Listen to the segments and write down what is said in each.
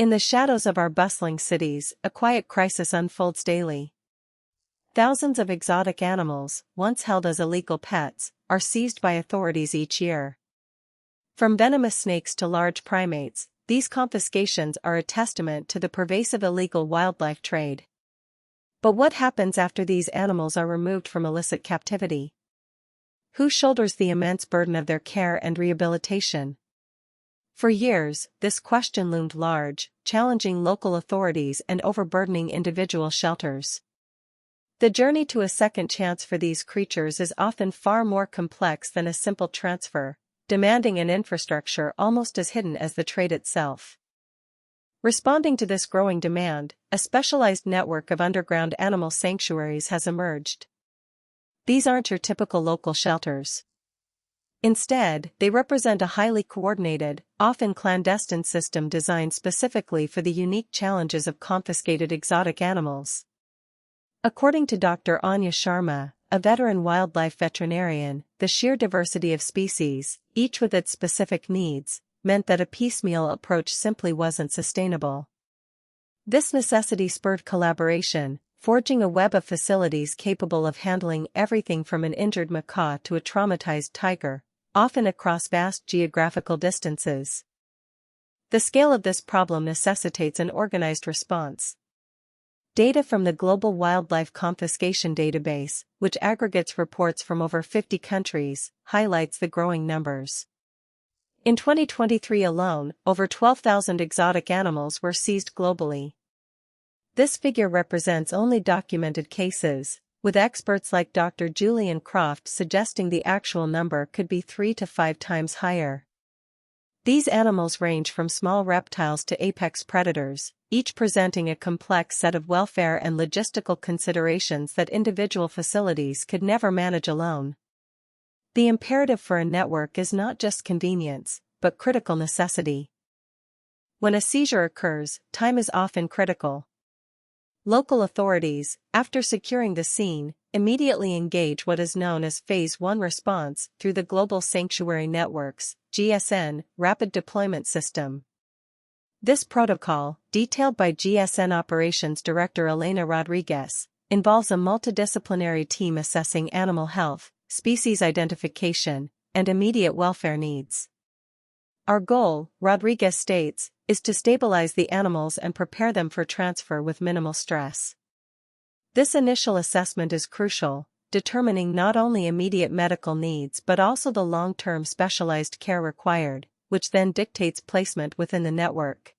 In the shadows of our bustling cities, a quiet crisis unfolds daily. Thousands of exotic animals, once held as illegal pets, are seized by authorities each year. From venomous snakes to large primates, these confiscations are a testament to the pervasive illegal wildlife trade. But what happens after these animals are removed from illicit captivity? Who shoulders the immense burden of their care and rehabilitation? For years, this question loomed large, challenging local authorities and overburdening individual shelters. The journey to a second chance for these creatures is often far more complex than a simple transfer, demanding an infrastructure almost as hidden as the trade itself. Responding to this growing demand, a specialized network of underground animal sanctuaries has emerged. These aren't your typical local shelters. Instead, they represent a highly coordinated, often clandestine system designed specifically for the unique challenges of confiscated exotic animals. According to Dr. Anya Sharma, a veteran wildlife veterinarian, the sheer diversity of species, each with its specific needs, meant that a piecemeal approach simply wasn't sustainable. This necessity spurred collaboration, forging a web of facilities capable of handling everything from an injured macaw to a traumatized tiger, often across vast geographical distances. The scale of this problem necessitates an organized response. Data from the Global Wildlife Confiscation Database, which aggregates reports from over 50 countries, highlights the growing numbers. In 2023 alone, over 12,000 exotic animals were seized globally. This figure represents only documented cases, with experts like Dr. Julian Croft suggesting the actual number could be 3 to 5 times higher. These animals range from small reptiles to apex predators, each presenting a complex set of welfare and logistical considerations that individual facilities could never manage alone. The imperative for a network is not just convenience, but critical necessity. When a seizure occurs, time is often critical. Local authorities, after securing the scene, immediately engage what is known as Phase 1 response through the Global Sanctuary Networks (GSN) Rapid Deployment System. This protocol, detailed by GSN Operations Director Elena Rodriguez, involves a multidisciplinary team assessing animal health, species identification, and immediate welfare needs. Our goal, Rodriguez states, is to stabilize the animals and prepare them for transfer with minimal stress. This initial assessment is crucial, determining not only immediate medical needs but also the long-term specialized care required, which then dictates placement within the network.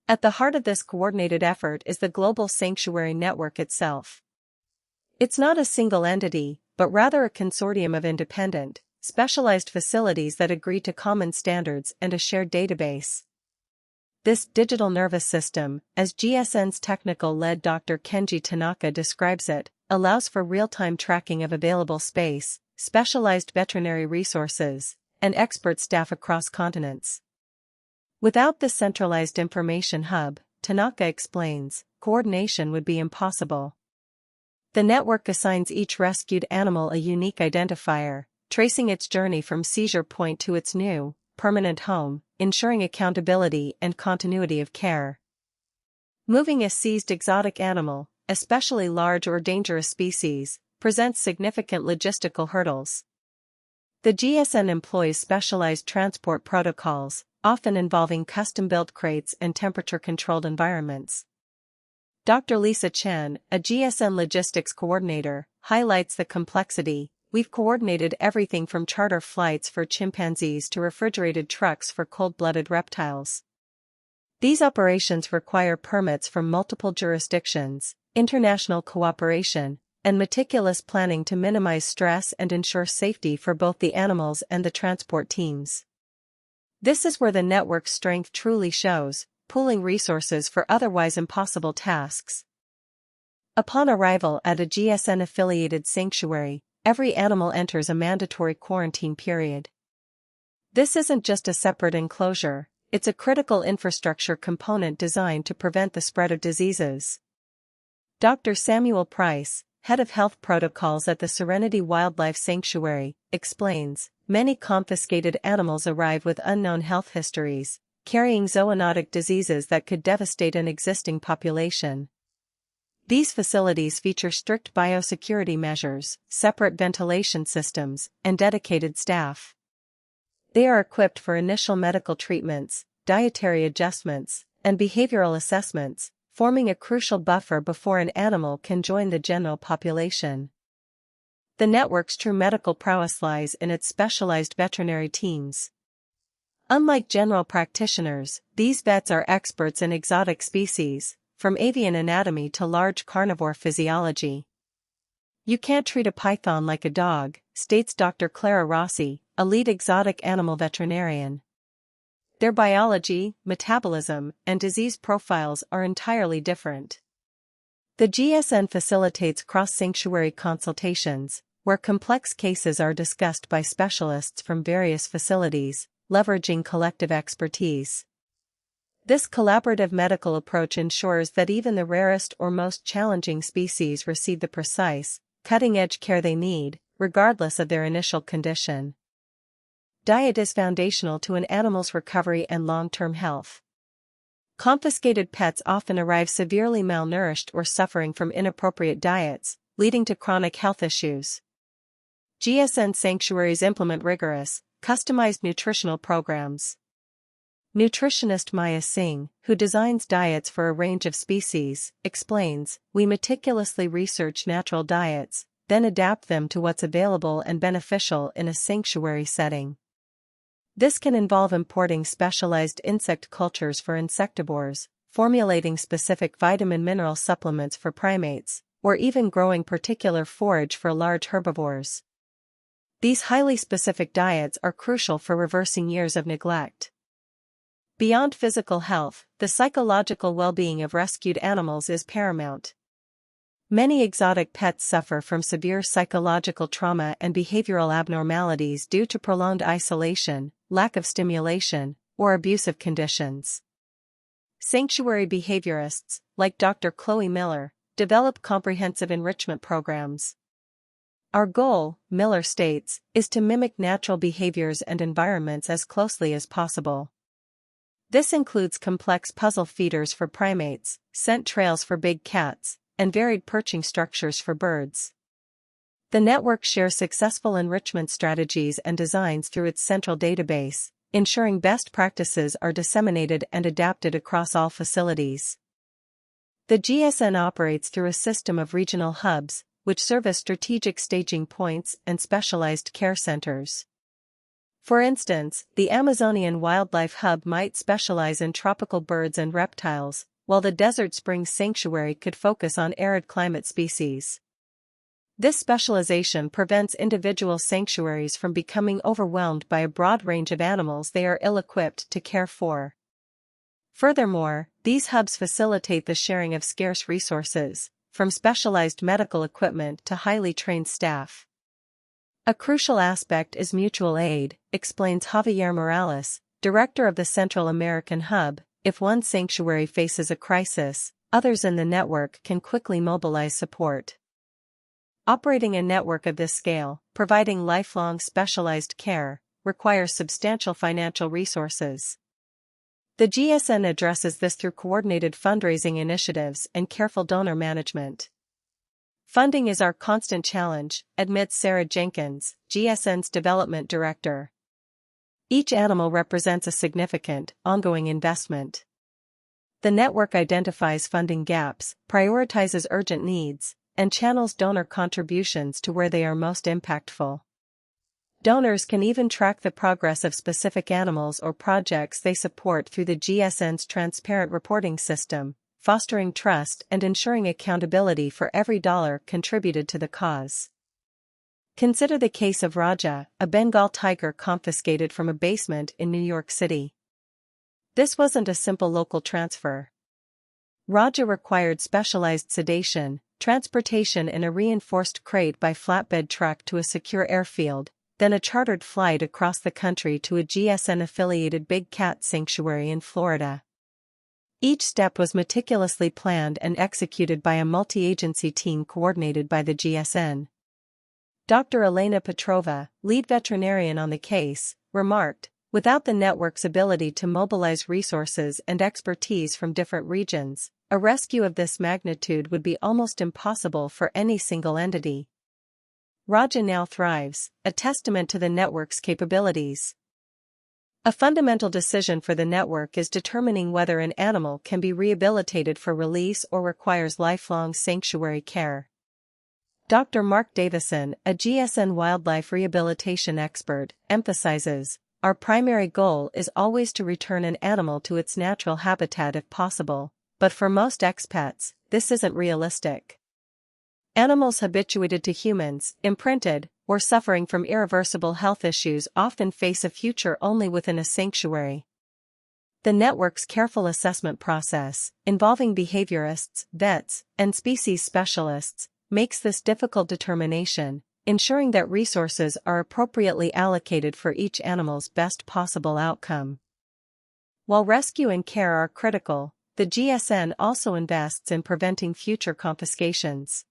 At the heart of this coordinated effort is the Global Sanctuary Network itself. It's not a single entity, but rather a consortium of independent, specialized facilities that agree to common standards and a shared database. This digital nervous system, as GSN's technical lead Dr. Kenji Tanaka describes it, allows for real-time tracking of available space, specialized veterinary resources, and expert staff across continents. Without this centralized information hub, Tanaka explains, coordination would be impossible. The network assigns each rescued animal a unique identifier, tracing its journey from seizure point to its new, permanent home, ensuring accountability and continuity of care. Moving a seized exotic animal, especially large or dangerous species, presents significant logistical hurdles. The GSN employs specialized transport protocols, often involving custom-built crates and temperature-controlled environments. Dr. Lisa Chen, a GSN logistics coordinator, highlights the complexity. We've coordinated everything from charter flights for chimpanzees to refrigerated trucks for cold-blooded reptiles. These operations require permits from multiple jurisdictions, international cooperation, and meticulous planning to minimize stress and ensure safety for both the animals and the transport teams. This is where the network's strength truly shows, pooling resources for otherwise impossible tasks. Upon arrival at a GSN-affiliated sanctuary, every animal enters a mandatory quarantine period. This isn't just a separate enclosure, it's a critical infrastructure component designed to prevent the spread of diseases. Dr. Samuel Price, head of health protocols at the Serenity Wildlife Sanctuary, explains, many confiscated animals arrive with unknown health histories, carrying zoonotic diseases that could devastate an existing population. These facilities feature strict biosecurity measures, separate ventilation systems, and dedicated staff. They are equipped for initial medical treatments, dietary adjustments, and behavioral assessments, forming a crucial buffer before an animal can join the general population. The network's true medical prowess lies in its specialized veterinary teams. Unlike general practitioners, these vets are experts in exotic species, from avian anatomy to large carnivore physiology. "You can't treat a python like a dog," states Dr. Clara Rossi, a lead exotic animal veterinarian. "Their biology, metabolism, and disease profiles are entirely different." The GSN facilitates cross-sanctuary consultations, where complex cases are discussed by specialists from various facilities, leveraging collective expertise. This collaborative medical approach ensures that even the rarest or most challenging species receive the precise, cutting-edge care they need, regardless of their initial condition. Diet is foundational to an animal's recovery and long-term health. Confiscated pets often arrive severely malnourished or suffering from inappropriate diets, leading to chronic health issues. GSN sanctuaries implement rigorous, customized nutritional programs. Nutritionist Maya Singh, who designs diets for a range of species, explains, "We meticulously research natural diets, then adapt them to what's available and beneficial in a sanctuary setting." This can involve importing specialized insect cultures for insectivores, formulating specific vitamin-mineral supplements for primates, or even growing particular forage for large herbivores. These highly specific diets are crucial for reversing years of neglect. Beyond physical health, the psychological well-being of rescued animals is paramount. Many exotic pets suffer from severe psychological trauma and behavioral abnormalities due to prolonged isolation, lack of stimulation, or abusive conditions. Sanctuary behaviorists, like Dr. Chloe Miller, develop comprehensive enrichment programs. "Our goal," Miller states, "is to mimic natural behaviors and environments as closely as possible. This includes complex puzzle feeders for primates, scent trails for big cats, and varied perching structures for birds." The network shares successful enrichment strategies and designs through its central database, ensuring best practices are disseminated and adapted across all facilities. The GSN operates through a system of regional hubs, which serve as strategic staging points and specialized care centers. For instance, the Amazonian Wildlife Hub might specialize in tropical birds and reptiles, while the Desert Springs Sanctuary could focus on arid climate species. This specialization prevents individual sanctuaries from becoming overwhelmed by a broad range of animals they are ill-equipped to care for. Furthermore, these hubs facilitate the sharing of scarce resources, from specialized medical equipment to highly trained staff. "A crucial aspect is mutual aid," explains Javier Morales, director of the Central American Hub. "If one sanctuary faces a crisis, others in the network can quickly mobilize support." Operating a network of this scale, providing lifelong specialized care, requires substantial financial resources. The GSN addresses this through coordinated fundraising initiatives and careful donor management. "Funding is our constant challenge," admits Sarah Jenkins, GSN's development director. "Each animal represents a significant, ongoing investment." The network identifies funding gaps, prioritizes urgent needs, and channels donor contributions to where they are most impactful. Donors can even track the progress of specific animals or projects they support through the GSN's transparent reporting system, fostering trust and ensuring accountability for every dollar contributed to the cause. Consider the case of Raja, a Bengal tiger confiscated from a basement in New York City. This wasn't a simple local transfer. Raja required specialized sedation, transportation in a reinforced crate by flatbed truck to a secure airfield, then a chartered flight across the country to a GSN-affiliated big cat sanctuary in Florida. Each step was meticulously planned and executed by a multi-agency team coordinated by the GSN. Dr. Elena Petrova, lead veterinarian on the case, remarked, Without the network's ability to mobilize resources and expertise from different regions, a rescue of this magnitude would be almost impossible for any single entity. Raja now thrives, a testament to the network's capabilities. A fundamental decision for the network is determining whether an animal can be rehabilitated for release or requires lifelong sanctuary care. Dr. Mark Davison, a GSN wildlife rehabilitation expert, emphasizes, "Our primary goal is always to return an animal to its natural habitat if possible, but for most expats, this isn't realistic." Animals habituated to humans, imprinted, or suffering from irreversible health issues often face a future only within a sanctuary. The network's careful assessment process, involving behaviorists, vets, and species specialists, makes this difficult determination, ensuring that resources are appropriately allocated for each animal's best possible outcome. While rescue and care are critical, the GSN also invests in preventing future confiscations.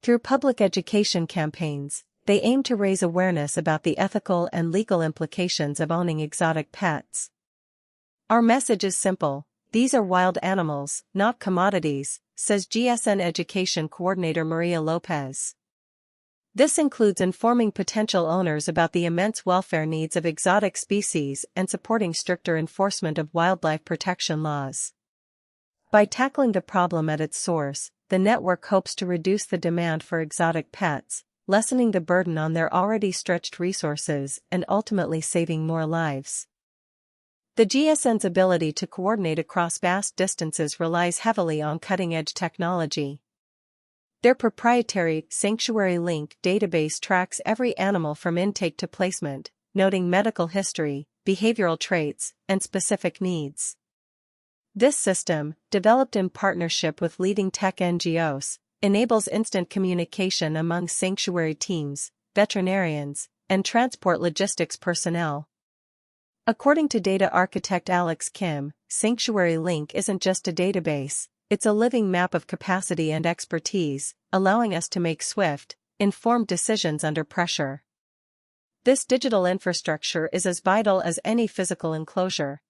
Through public education campaigns, they aim to raise awareness about the ethical and legal implications of owning exotic pets. "Our message is simple: these are wild animals, not commodities," says GSN Education Coordinator Maria Lopez. This includes informing potential owners about the immense welfare needs of exotic species and supporting stricter enforcement of wildlife protection laws. By tackling the problem at its source, the network hopes to reduce the demand for exotic pets, lessening the burden on their already stretched resources and ultimately saving more lives. The GSN's ability to coordinate across vast distances relies heavily on cutting-edge technology. Their proprietary Sanctuary Link database tracks every animal from intake to placement, noting medical history, behavioral traits, and specific needs. This system, developed in partnership with leading tech NGOs, enables instant communication among sanctuary teams, veterinarians, and transport logistics personnel. According to data architect Alex Kim, Sanctuary Link isn't just a database, it's a living map of capacity and expertise, allowing us to make swift, informed decisions under pressure. This digital infrastructure is as vital as any physical enclosure.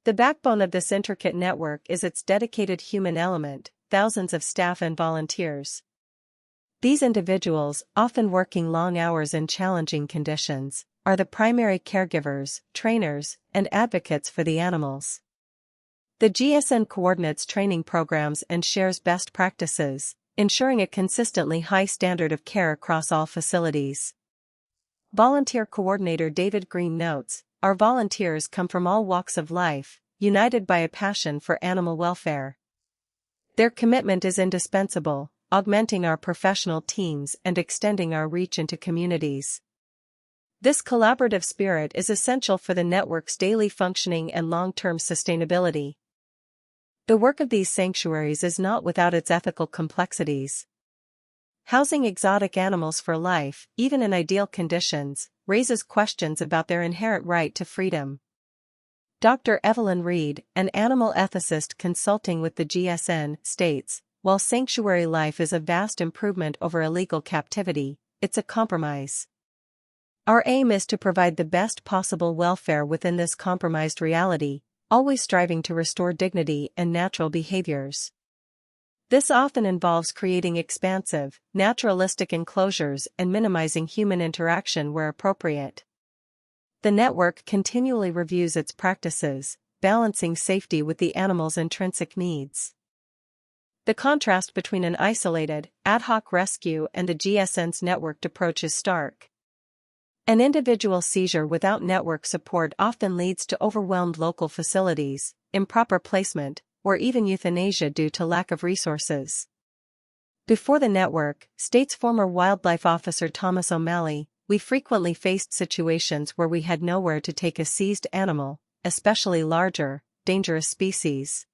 The backbone of this intricate network is its dedicated human element, thousands of staff and volunteers. These individuals, often working long hours in challenging conditions, are the primary caregivers, trainers, and advocates for the animals. The GSN coordinates training programs and shares best practices, ensuring a consistently high standard of care across all facilities. Volunteer coordinator David Green notes, "Our volunteers come from all walks of life, united by a passion for animal welfare. Their commitment is indispensable, augmenting our professional teams and extending our reach into communities." This collaborative spirit is essential for the network's daily functioning and long-term sustainability. The work of these sanctuaries is not without its ethical complexities. Housing exotic animals for life, even in ideal conditions, raises questions about their inherent right to freedom. Dr. Evelyn Reed, an animal ethicist consulting with the GSN, states, "While sanctuary life is a vast improvement over illegal captivity, it's a compromise. Our aim is to provide the best possible welfare within this compromised reality, always striving to restore dignity and natural behaviors. This often involves creating expansive, naturalistic enclosures and minimizing human interaction where appropriate." The network continually reviews its practices, balancing safety with the animal's intrinsic needs. The contrast between an isolated, ad hoc rescue and the GSN's networked approach is stark. An individual seizure without network support often leads to overwhelmed local facilities, improper placement, or even euthanasia due to lack of resources. Before the network, states former wildlife officer Thomas O'Malley, "We frequently faced situations where we had nowhere to take a seized animal, especially larger, dangerous species."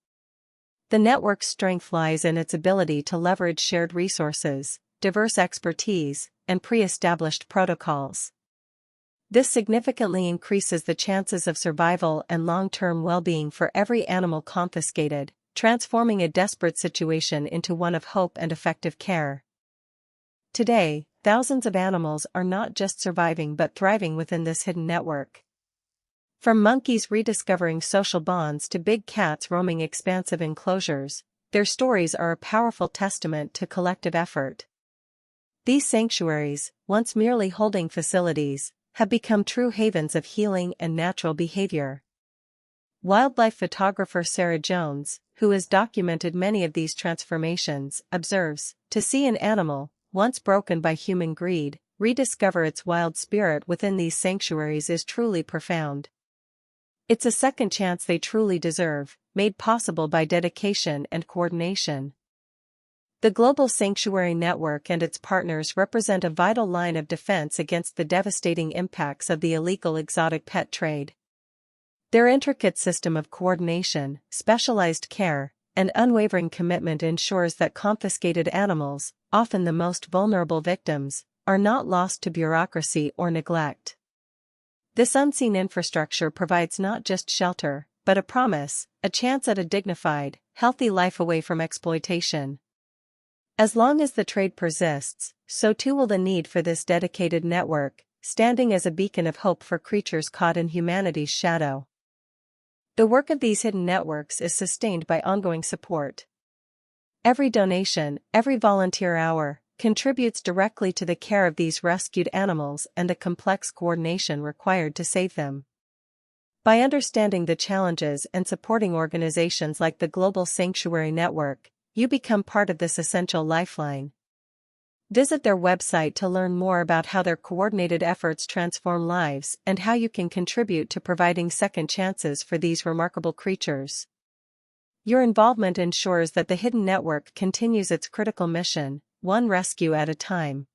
The network's strength lies in its ability to leverage shared resources, diverse expertise, and pre-established protocols. This significantly increases the chances of survival and long-term well-being for every animal confiscated, transforming a desperate situation into one of hope and effective care. Today, thousands of animals are not just surviving but thriving within this hidden network. From monkeys rediscovering social bonds to big cats roaming expansive enclosures, their stories are a powerful testament to collective effort. These sanctuaries, once merely holding facilities, have become true havens of healing and natural behavior. Wildlife photographer Sarah Jones, who has documented many of these transformations, observes, "To see an animal, once broken by human greed, rediscover its wild spirit within these sanctuaries is truly profound. It's a second chance they truly deserve, made possible by dedication and coordination." The Global Sanctuary Network and its partners represent a vital line of defense against the devastating impacts of the illegal exotic pet trade. Their intricate system of coordination, specialized care, and unwavering commitment ensures that confiscated animals, often the most vulnerable victims, are not lost to bureaucracy or neglect. This unseen infrastructure provides not just shelter, but a promise, a chance at a dignified, healthy life away from exploitation. As long as the trade persists, so too will the need for this dedicated network, standing as a beacon of hope for creatures caught in humanity's shadow. The work of these hidden networks is sustained by ongoing support. Every donation, every volunteer hour, contributes directly to the care of these rescued animals and the complex coordination required to save them. By understanding the challenges and supporting organizations like the Global Sanctuary Network, you become part of this essential lifeline. Visit their website to learn more about how their coordinated efforts transform lives and how you can contribute to providing second chances for these remarkable creatures. Your involvement ensures that the hidden network continues its critical mission, one rescue at a time.